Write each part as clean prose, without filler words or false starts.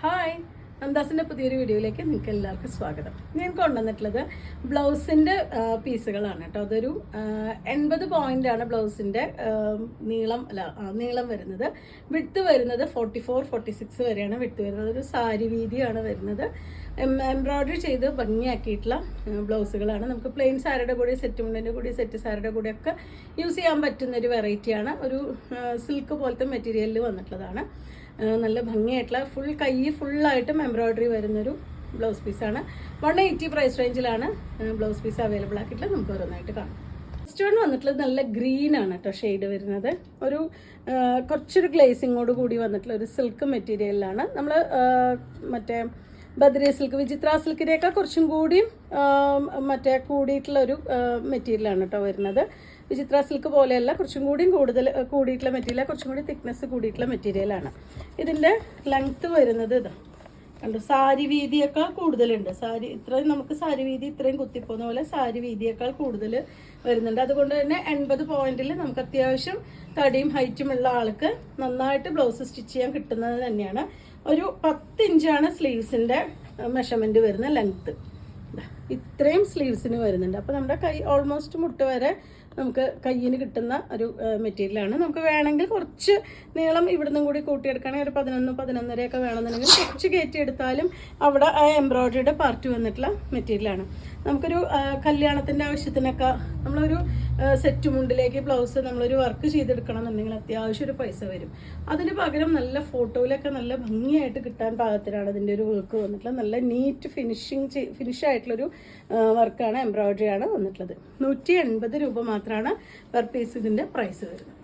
Hi, നന്ദാസിൻ്റെ പുതിയൊരു വീഡിയോയിലേക്ക് നിങ്ങൾക്ക് എല്ലാവർക്കും സ്വാഗതം. ഞാൻ കൊണ്ടുവന്നിട്ടുള്ളത് ബ്ലൗസിൻ്റെ പീസുകളാണ് കേട്ടോ. അതൊരു 80 പോയിൻ്റാണ് ബ്ലൗസിൻ്റെ നീളം വരുന്നത്. വിഡ്ത്ത് വരുന്നത് 44-46 വരെയാണ് വിഡ്ത്ത് വരുന്നത്. ഒരു സാരി വീതിയാണ് വരുന്നത്. എംബ്രോയ്ഡറി ചെയ്ത് ഭംഗിയാക്കിയിട്ടുള്ള ബ്ലൗസുകളാണ്. നമുക്ക് പ്ലെയിൻ സാരിയുടെ കൂടി സെറ്റ് മുണ്ടിൻ്റെ കൂടി സെറ്റ് സാരിയുടെ കൂടിയൊക്കെ യൂസ് ചെയ്യാൻ പറ്റുന്ന ഒരു വെറൈറ്റിയാണ്. ഒരു സിൽക്ക് പോലത്തെ മെറ്റീരിയലിൽ വന്നിട്ടുള്ളതാണ്. നല്ല ഭംഗിയായിട്ടുള്ള കൈ ഫുള്ളായിട്ടും എംബ്രോയ്ഡറി വരുന്നൊരു ബ്ലൗസ് പീസാണ്. 180 പ്രൈസ് റേഞ്ചിലാണ് ബ്ലൗസ് പീസ് അവൈലബിൾ ആക്കിയിട്ടുള്ളത്. നമുക്ക് ഓരോന്നായിട്ട് കാണാം. ഫസ്റ്റ് വൺ വന്നിട്ടുള്ളത് നല്ല ഗ്രീൻ ആണ് കേട്ടോ ഷെയ്ഡ് വരുന്നത്. ഒരു കുറച്ചൊരു ഗ്ലേസിങ്ങോട് കൂടി വന്നിട്ടുള്ള ഒരു സിൽക്ക് മെറ്റീരിയലിലാണ്. നമ്മൾ മറ്റേ ബദ്രി സിൽക്ക്, വിചിത്ര സിൽക്കിനെയൊക്കെ കുറച്ചും കൂടിയും കൂടിയിട്ടുള്ള ഒരു മെറ്റീരിയലാണ് കേട്ടോ വരുന്നത്. വിചിത്ര സിൽക്ക് പോലെയല്ല, കുറച്ചും കൂടിയും കൂടിയിട്ടുള്ള മെറ്റീരിയൽ, കുറച്ചും കൂടി തിക്നെസ് കൂടിയിട്ടുള്ള മെറ്റീരിയലാണ്. ഇതിൻ്റെ ലെങ്ത്ത് വരുന്നത് ഇതാ കണ്ടു, സാരി വീതിയേക്കാൾ കൂടുതലുണ്ട്. ഇത്രയും നമുക്ക് സാരി വീതി ഇത്രയും കുത്തിപ്പോകുന്ന പോലെ സാരി വീതിയേക്കാൾ കൂടുതൽ വരുന്നുണ്ട്. അതുകൊണ്ട് തന്നെ 80 പോയിന്റിൽ നമുക്ക് അത്യാവശ്യം തടിയും ഹൈറ്റും ഉള്ള ആൾക്ക് നന്നായിട്ട് ബ്ലൗസ് സ്റ്റിച്ച് ചെയ്യാൻ കിട്ടുന്നത് തന്നെയാണ്. ഒരു 10 ഇഞ്ചാണ് സ്ലീവ്സിൻ്റെ മെഷർമെൻറ്റ് വരുന്ന ലെങ്ത്ത്. ഇത്രയും സ്ലീവ്സിന് വരുന്നുണ്ട്. അപ്പോൾ നമ്മുടെ കൈ ഓൾമോസ്റ്റ് മുട്ട് വരെ നമുക്ക് കയ്യിന് കിട്ടുന്ന ഒരു മെറ്റീരിയലാണ്. നമുക്ക് വേണമെങ്കിൽ കുറച്ച് നീളം ഇവിടുന്നും കൂടി കൂട്ടിയെടുക്കുകയാണെങ്കിൽ ഒരു 11-11.5 വേണമെന്നുണ്ടെങ്കിൽ കുറച്ച് കയറ്റിയെടുത്താലും അവിടെ ആ എംബ്രോയ്ഡറിയുടെ പാർട്ട് വന്നിട്ടുള്ള മെറ്റീരിയലാണ്. നമുക്കൊരു കല്യാണത്തിൻ്റെ ആവശ്യത്തിനൊക്കെ നമ്മളൊരു സെറ്റ് മുണ്ടിലേക്ക് ബ്ലൗസ് നമ്മളൊരു വർക്ക് ചെയ്തെടുക്കണം എന്നുണ്ടെങ്കിൽ അത്യാവശ്യം ഒരു പൈസ വരും. അതിന് പകരം നല്ല ഫോട്ടോയിലൊക്കെ നല്ല ഭംഗിയായിട്ട് കിട്ടാൻ പാകത്തിനാണ് ഇതിൻ്റെ ഒരു വർക്ക് വന്നിട്ടുള്ളത്. നല്ല നീറ്റ് ഫിനിഷായിട്ടുള്ളൊരു വർക്കാണ്, എംബ്രോയ്ഡറിയാണ് വന്നിട്ടുള്ളത്. 180 രൂപ മാത്രമാണ് പെർ പീസ് ഇതിൻ്റെ പ്രൈസ് വരുന്നത്.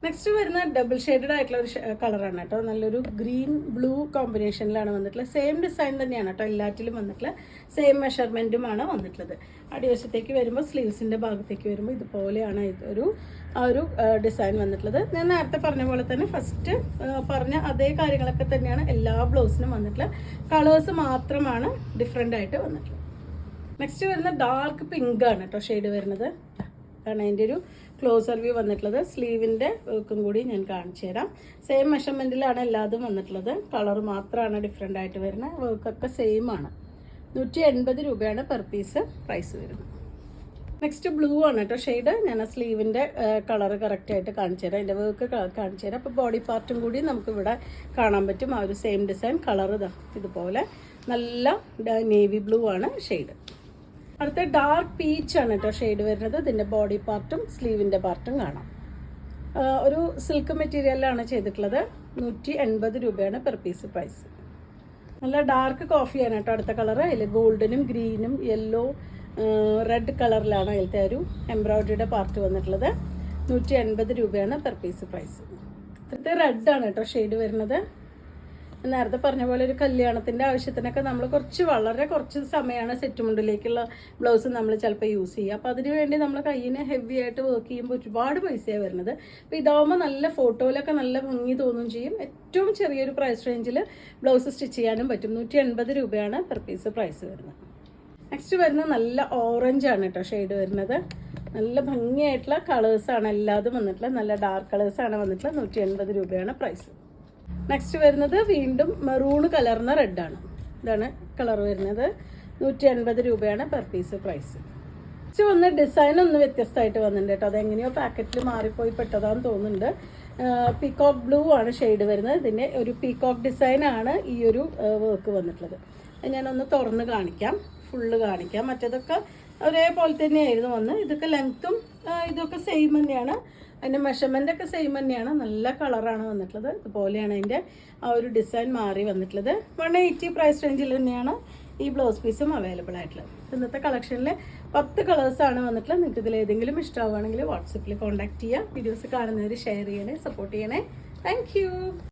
നെക്സ്റ്റ് വരുന്ന ഡബിൾ ഷെയ്ഡഡ് ആയിട്ടുള്ള ഒരു കളറാണ് കേട്ടോ. നല്ലൊരു ഗ്രീൻ ബ്ലൂ കോമ്പിനേഷനിലാണ് വന്നിട്ടുള്ളത്. സെയിം ഡിസൈൻ തന്നെയാണ് കേട്ടോ എല്ലാറ്റിലും വന്നിട്ടുള്ളത്. സെയിം മെഷർമെൻറ്റുമാണ് വന്നിട്ടുള്ളത്. അടിവശത്തേക്ക് വരുമ്പോൾ സ്ലീവ്സിൻ്റെ ഭാഗത്തേക്ക് വരുമ്പോൾ ഇതുപോലെയാണ് ആ ഒരു ഡിസൈൻ വന്നിട്ടുള്ളത്. ഞാൻ നേരത്തെ പറഞ്ഞ പോലെ തന്നെ ഫസ്റ്റ് പറഞ്ഞ അതേ കാര്യങ്ങളൊക്കെ തന്നെയാണ് എല്ലാ ബ്ലൗസിനും വന്നിട്ടുള്ളത്. കളേഴ്സ് മാത്രമാണ് ഡിഫറെൻ്റ് ആയിട്ട് വന്നിട്ടുള്ളത്. നെക്സ്റ്റ് വരുന്ന ഡാർക്ക് പിങ്ക് ആണ് കേട്ടോ ഷെയ്ഡ് വരുന്നത്. ആണ് അതിൻ്റെ ഒരു ക്ലോസർ വ്യൂ വന്നിട്ടുള്ളത്. സ്ലീവിൻ്റെ വർക്കും കൂടി ഞാൻ കാണിച്ചു തരാം. സെയിം മെഷർമെൻറ്റിലാണ് എല്ലാതും വന്നിട്ടുള്ളത്. കളർ മാത്രമാണ് ഡിഫറെൻ്റ് ആയിട്ട് വരുന്നത്. വർക്കൊക്കെ സെയിം ആണ്. 180 രൂപയാണ് പെർ പീസ് പ്രൈസ് വരുന്നത്. നെക്സ്റ്റ് ബ്ലൂ ആണ് കേട്ടോ ഷെയ്ഡ്. ഞാൻ ആ സ്ലീവിൻ്റെ കളർ കറക്റ്റായിട്ട് കാണിച്ചു തരാം. അതിൻ്റെ വർക്ക് കാണിച്ചു തരാം. അപ്പോൾ ബോഡി പാർട്ടും കൂടി നമുക്കിവിടെ കാണാൻ പറ്റും. ആ ഒരു സെയിം ഡിസൈൻ കളർ ഇതുപോലെ നല്ല നേവി ബ്ലൂ ആണ് ഷെയ്ഡ്. അടുത്ത ഡാർക്ക് പീച്ച് ആണ് കേട്ടോ ഷെയ്ഡ് വരുന്നത്. ഇതിൻ്റെ ബോഡി പാർട്ടും സ്ലീവിൻ്റെ പാർട്ടും കാണാം. ഒരു സിൽക്ക് മെറ്റീരിയലാണ് ചെയ്തിട്ടുള്ളത്. 180 രൂപയാണ് പെർ പീസ് പ്രൈസ്. നല്ല ഡാർക്ക് കോഫിയാണ് കേട്ടോ അടുത്ത കളർ. അതിൽ ഗോൾഡനും ഗ്രീനും യെല്ലോ റെഡ് കളറിലാണ് അതിലത്തെ ഒരു എംബ്രോയ്ഡറിയുടെ പാർട്ട് വന്നിട്ടുള്ളത്. 180 രൂപയാണ് പെർ പീസ് പ്രൈസ്. അടുത്ത റെഡ് ആണ് കേട്ടോ ഷെയ്ഡ് വരുന്നത്. നേരത്തെ പറഞ്ഞ പോലെ ഒരു കല്യാണത്തിൻ്റെ ആവശ്യത്തിനൊക്കെ നമ്മൾ വളരെ കുറച്ച് സമയമാണ് സെറ്റ് മുണ്ടിലേക്കുള്ള ബ്ലൗസ് നമ്മൾ ചിലപ്പോൾ യൂസ് ചെയ്യുക. അപ്പോൾ അതിന് വേണ്ടി നമ്മൾ കയ്യിന് ഹെവി ആയിട്ട് വർക്ക് ചെയ്യുമ്പോൾ ഒരുപാട് പൈസയാണ് വരുന്നത്. അപ്പോൾ ഇതാവുമ്പോൾ നല്ല ഫോട്ടോയിലൊക്കെ നല്ല ഭംഗി തോന്നും ചെയ്യും. ഏറ്റവും ചെറിയൊരു പ്രൈസ് റേഞ്ചിൽ ബ്ലൗസ് സ്റ്റിച്ച് ചെയ്യാനും പറ്റും. 180 രൂപയാണ് പെർ പീസ് പ്രൈസ് വരുന്നത്. നെക്സ്റ്റ് വരുന്നത് നല്ല ഓറഞ്ച് ആണ് കേട്ടോ ഷെയ്ഡ് വരുന്നത്. നല്ല ഭംഗിയായിട്ടുള്ള കളേഴ്സാണ് എല്ലാതും വന്നിട്ടുള്ളത്. നല്ല ഡാർക്ക് കളേഴ്സാണ് വന്നിട്ടുള്ളത്. 180 രൂപയാണ് പ്രൈസ്. നെക്സ്റ്റ് വരുന്നത് വീണ്ടും മെറൂൺ കലർന്ന റെഡാണ്. ഇതാണ് കളർ വരുന്നത്. 180 രൂപയാണ് പെർ പീസ് പ്രൈസ്. നെക്സ്റ്റ് വന്ന് ഡിസൈൻ ഒന്ന് വ്യത്യസ്തമായിട്ട് വന്നിട്ടുണ്ട് കേട്ടോ. അതെങ്ങനെയോ പാക്കറ്റിൽ മാറിപ്പോയി പെട്ടതാന്ന് തോന്നുന്നുണ്ട്. പീകോക്ക് ബ്ലൂ ആണ് ഷെയ്ഡ് വരുന്നത്. ഇതിൻ്റെ ഒരു പീകോക്ക് ഡിസൈനാണ് ഈ ഒരു വർക്ക് വന്നിട്ടുള്ളത്. ഞാനൊന്ന് തുറന്ന് കാണിക്കാം, ഫുള്ള് കാണിക്കാം. മറ്റേതൊക്കെ ഒരേപോലെ തന്നെയായിരുന്നു വന്ന്. ഇതൊക്കെ ലെങ്ത്തും ഇതൊക്കെ സെയിം തന്നെയാണ്. അതിൻ്റെ മെഷർമെൻ്റൊക്കെ സെയിം തന്നെയാണ്. നല്ല കളറാണ് വന്നിട്ടുള്ളത്. ഇതുപോലെയാണ് അതിൻ്റെ ആ ഒരു ഡിസൈൻ മാറി വന്നിട്ടുള്ളത്. 180 പ്രൈസ് റേഞ്ചിൽ തന്നെയാണ് ഈ ബ്ലൗസ് പീസും അവൈലബിൾ ആയിട്ടുള്ളത്. ഇന്നത്തെ കളക്ഷനിൽ 10 കളേഴ്സാണ് വന്നിട്ടുള്ളത്. നിങ്ങൾക്ക് ഇതിലേതെങ്കിലും ഇഷ്ടമാവുകയാണെങ്കിൽ വാട്സപ്പിൽ കോൺടാക്ട് ചെയ്യുക. വീഡിയോസ് കാണുന്നവർ ഷെയർ ചെയ്യണേ, സപ്പോർട്ട് ചെയ്യണേ. താങ്ക്